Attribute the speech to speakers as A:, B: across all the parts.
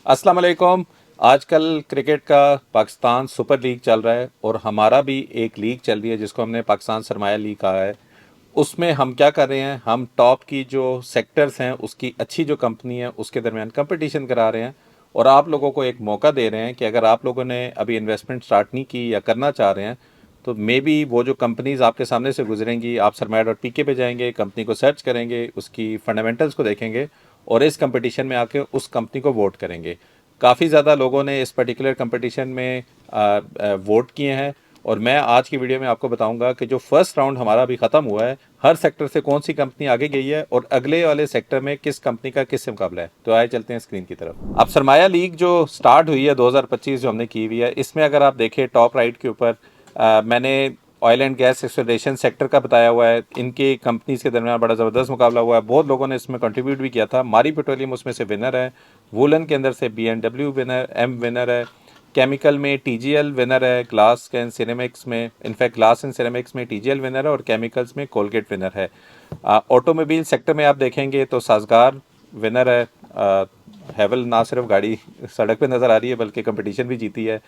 A: अस्सलाम वालेकुम। आजकल क्रिकेट का पाकिस्तान सुपर लीग चल रहा है और हमारा भी एक लीग चल रही है जिसको हमने पाकिस्तान सरमाया लीग कहा है। उसमें हम क्या कर रहे हैं, हम टॉप की जो सेक्टर्स हैं उसकी अच्छी जो कंपनी है उसके दरमियान कंपटीशन करा रहे हैं और आप लोगों को एक मौका दे रहे हैं कि अगर आप लोगों ने अभी इन्वेस्टमेंट स्टार्ट नहीं की या करना चाह रहे हैं तो मे बी वो जो कंपनीज आपके सामने से गुजरेंगी, आप सरमाया.pk पे जाएंगे, कंपनी को सर्च करेंगे, उसकी फंडामेंटल्स को देखेंगे और इस कंपटीशन में आके उस कंपनी को वोट करेंगे। काफ़ी ज़्यादा लोगों ने इस पर्टिकुलर कंपटीशन में वोट किए हैं और मैं आज की वीडियो में आपको बताऊंगा कि जो फर्स्ट राउंड हमारा अभी ख़त्म हुआ है, हर सेक्टर से कौन सी कंपनी आगे गई है और अगले वाले सेक्टर में किस कंपनी का किससे मुकाबला है। तो आए चलते हैं स्क्रीन की तरफ। अब सरमाया लीग जो स्टार्ट हुई है 2025 जो हमने की हुई है, इसमें अगर आप देखें टॉप राइट के ऊपर मैंने oil and gas exploration sector का बताया हुआ है। इनकी कंपनीज के दरमियान बड़ा ज़बरदस्त मुकाबला हुआ है, बहुत लोगों ने इसमें कंट्रीब्यूट भी किया था। मारी पेट्रोलियम उसमें से विनर है, वुलन के अंदर से B&W विनर, विनर है, केमिकल में TGL विनर है, ग्लास एंड सिरेमिक्स में, इनफैक्ट ग्लास एंड सिरेमिक्स में TGL विनर है और केमिकल्स में कोलगेट विनर है। ऑटोमोबाइल सेक्टर में आप देखेंगे तो साजगार विनर है। हैवल ना सिर्फ गाड़ी सड़क पे नज़र आ रही है बल्कि कंपटीशन भी जीती है।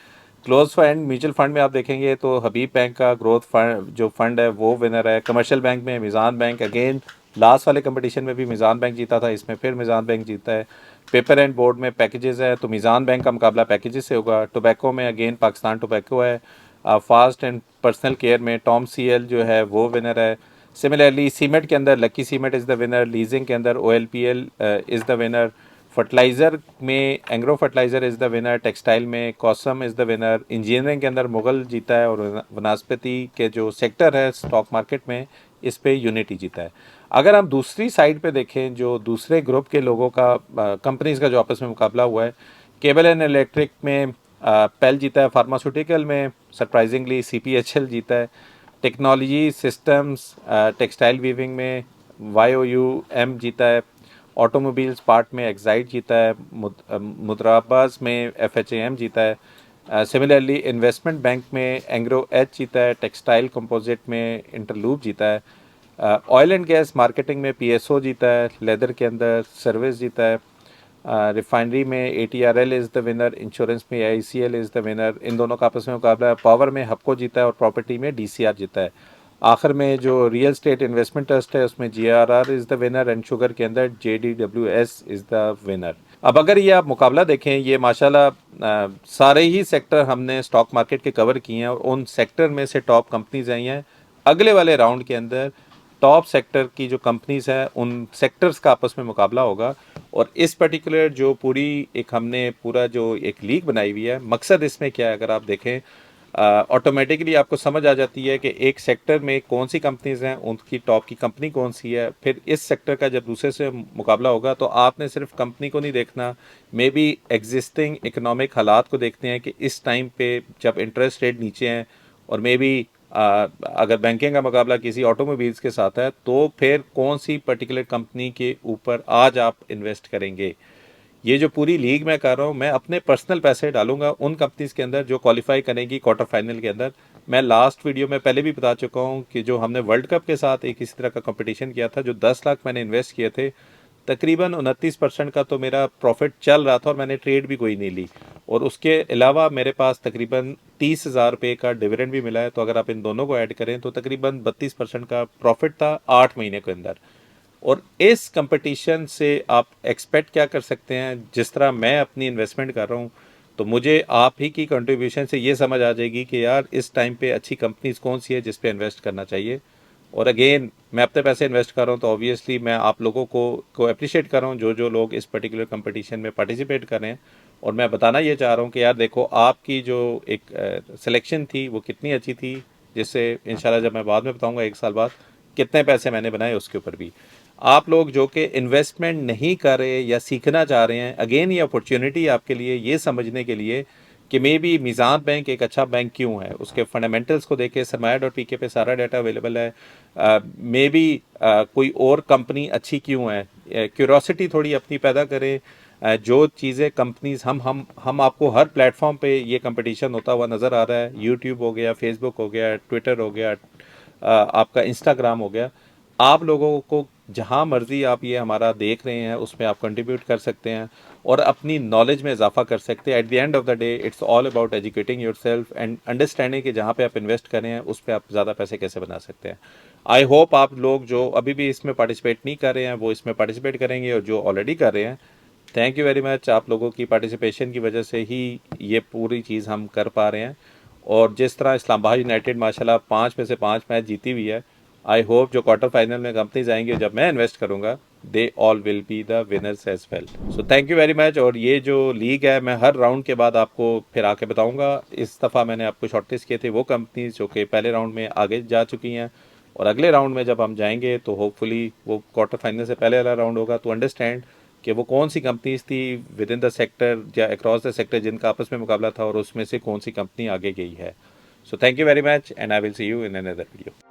A: क्लोज फंड म्यूचुअल फंड में आप देखेंगे तो हबीब बैंक का ग्रोथ फंड जो फंड है वो विनर है। कमर्शियल बैंक में मिज़ान बैंक, अगेन लास्ट वाले कंपटीशन में भी मिज़ान बैंक जीता था, इसमें फिर मिज़ान बैंक जीता है। पेपर एंड बोर्ड में पैकेजेस है तो मिज़ान बैंक का मुकाबला पैकेजेस से होगा। टोबैको में अगेन पाकिस्तान टोबैको है। फास्ट एंड पर्सनल केयर में टॉम CL जो है वो विनर है। सिमिलरली सीमेंट के अंदर Lucky Cement is the winner, leasing के अंदर OLPL is the winner, fertilizer में Engro fertilizer is the winner, textile में कॉसम इज़ द विनर, इंजीनियरिंग के अंदर मुगल जीता है और वनस्पति के जो सेक्टर है स्टॉक मार्केट में इस पे यूनिटी जीता है। अगर हम दूसरी साइड पे देखें जो दूसरे ग्रुप के लोगों का कंपनीज का जो आपस में मुकाबला हुआ है, केबल एंड इलेक्ट्रिक में पेल जीता है, फार्मास्यूटिकल में सरप्राइजिंगली CPHL जीता है, टेक्नोलॉजी सिस्टम्स टेक्सटाइल वीविंग में YOUM जीता है, ऑटोमोबाइल्स पार्ट में एक्साइट जीता है, मुद्राबाज में FHAM जीता है। सिमिलरली इन्वेस्टमेंट बैंक में एंग्रो एच जीता है, टेक्सटाइल कंपोजिट में इंटरलूप जीता है, ऑयल एंड गैस मार्केटिंग में PSO जीता है, लेदर के अंदर सर्विस जीता है, रिफाइनरी में ATRL is the winner, insurance में ICL इज़ द विनर। इन दोनों का आपस में मुकाबला है। पावर में हपको जीता है और प्रॉपर्टी में DCR जीता है। आखिर में जो रियल स्टेट इन्वेस्टमेंट ट्रस्ट है उसमें GRR is the winner and sugar के अंदर JDWS इज़ द विनर। अब अगर ये आप मुकाबला देखें, ये माशाल्लाह सारे ही सेक्टर हमने स्टॉक मार्केट के कवर किए हैं और उन सेक्टर में से टॉप कंपनीज आई हैं। अगले वाले राउंड के अंदर टॉप सेक्टर की जो कंपनीज हैं उन सेक्टर्स का आपस में मुकाबला होगा और इस पर्टिकुलर जो पूरी एक हमने पूरा जो एक लीग बनाई हुई है, मकसद इसमें क्या है अगर आप देखें, ऑटोमेटिकली आपको समझ आ जाती है कि एक सेक्टर में कौन सी कंपनीज हैं, उनकी टॉप की कंपनी कौन सी है। फिर इस सेक्टर का जब दूसरे से मुकाबला होगा तो आपने सिर्फ कंपनी को नहीं देखना, मे बी एग्जिस्टिंग इकोनॉमिक हालात को देखते हैं कि इस टाइम पे जब इंटरेस्ट रेट नीचे हैं और मे बी अगर बैंकिंग का मुकाबला किसी ऑटोमोबाइल्स के साथ है तो फिर कौन सी पर्टिकुलर कंपनी के ऊपर आज आप इन्वेस्ट करेंगे। ये जो पूरी लीग मैं कर रहा हूँ, मैं अपने पर्सनल पैसे डालूंगा उन कंपनीज के अंदर जो क्वालिफाई करेंगी क्वार्टर फाइनल के अंदर। मैं लास्ट वीडियो में पहले भी बता चुका हूँ कि जो हमने वर्ल्ड कप के साथ एक इसी तरह का कंपटीशन किया था, जो 10 लाख मैंने इन्वेस्ट किए थे, तकरीबन 29% का तो मेरा प्रॉफिट चल रहा था और मैंने ट्रेड भी कोई नहीं ली और उसके अलावा मेरे पास तकरीबन 30,000 रुपये का डिविडेंड भी मिला है। तो अगर आप इन दोनों को ऐड करें तो तकरीबन 32% का प्रॉफिट था 8 महीने के अंदर। और इस कंपटीशन से आप एक्सपेक्ट क्या कर सकते हैं, जिस तरह मैं अपनी इन्वेस्टमेंट कर रहा हूँ तो मुझे आप ही की कंट्रीब्यूशन से ये समझ आ जाएगी कि यार इस टाइम पे अच्छी कंपनीज कौन सी है जिस पे इन्वेस्ट करना चाहिए। और अगेन मैं अपने पैसे इन्वेस्ट कर रहा हूँ तो ऑब्वियसली मैं आप लोगों को अप्रिशिएट कर रहा हूँ जो जो लोग इस पर्टिकुलर कंपटीशन में पार्टिसिपेट कर रहे हैं। और मैं बताना ये चाह रहा हूँ कि यार देखो आपकी जो एक सिलेक्शन थी वो कितनी अच्छी थी, जिससे इंशाल्लाह जब मैं बाद में बताऊँगा 1 साल बाद कितने पैसे मैंने बनाए उसके ऊपर भी। आप लोग जो कि इन्वेस्टमेंट नहीं कर रहे या सीखना चाह रहे हैं, अगेन ये अपॉर्चुनिटी आपके लिए ये समझने के लिए कि मे बी मिज़ान बैंक एक अच्छा बैंक क्यों है, उसके फंडामेंटल्स को देखें। सरमाया.pk पे सारा डाटा अवेलेबल है। मे बी कोई और कंपनी अच्छी क्यों है, क्यूरोसिटी थोड़ी अपनी पैदा करें। जो चीज़ें कंपनीज हम आपको हर प्लेटफॉर्म पे ये कंपटीशन होता हुआ नज़र आ रहा है, यूट्यूब हो गया, फेसबुक हो गया, ट्विटर हो गया, आपका इंस्टाग्राम हो गया। आप लोगों को जहाँ मर्जी आप ये हमारा देख रहे हैं उसमें आप कंट्रीब्यूट कर सकते हैं और अपनी नॉलेज में इजाफा कर सकते हैं। At the end of the day it's all about educating yourself and understanding कि जहाँ पे आप इन्वेस्ट करें हैं उस पर आप ज़्यादा पैसे कैसे बना सकते हैं। आई होप आप लोग जो अभी भी इसमें पार्टिसिपेट नहीं कर रहे हैं वो इसमें पार्टिसिपेट करेंगे, और जो ऑलरेडी कर रहे हैं, थैंक यू वेरी मच। आप लोगों की पार्टिसिपेशन की वजह से ही ये पूरी चीज़ हम कर पा रहे हैं। और जिस तरह इस्लामाबाद यूनाइटेड माशाल्लाह 5 में से 5 मैच जीती हुई है, आई होप जो क्वार्टर फाइनल में कंपनीज आएंगी और जब मैं इन्वेस्ट करूंगा, they all will be the winners as well. So thank you very much. और ये जो लीग है मैं हर राउंड के बाद आपको फिर आके बताऊंगा। इस दफ़ा मैंने आपको शॉर्टलिस्ट किए थे वो कंपनीज जो कि पहले राउंड में आगे जा चुकी हैं, और अगले राउंड में जब हम जाएंगे तो होपफुली वो क्वार्टर फाइनल से पहले वाला राउंड होगा, तो अंडरस्टैंड कि वो कौन सी कंपनीज थी विद इन द सेक्टर या अक्रॉस द सेक्टर जिनका आपस में मुकाबला था, और उसमें से कौन सी कंपनी आगे गई है। सो thank you very much and I will see you in another video.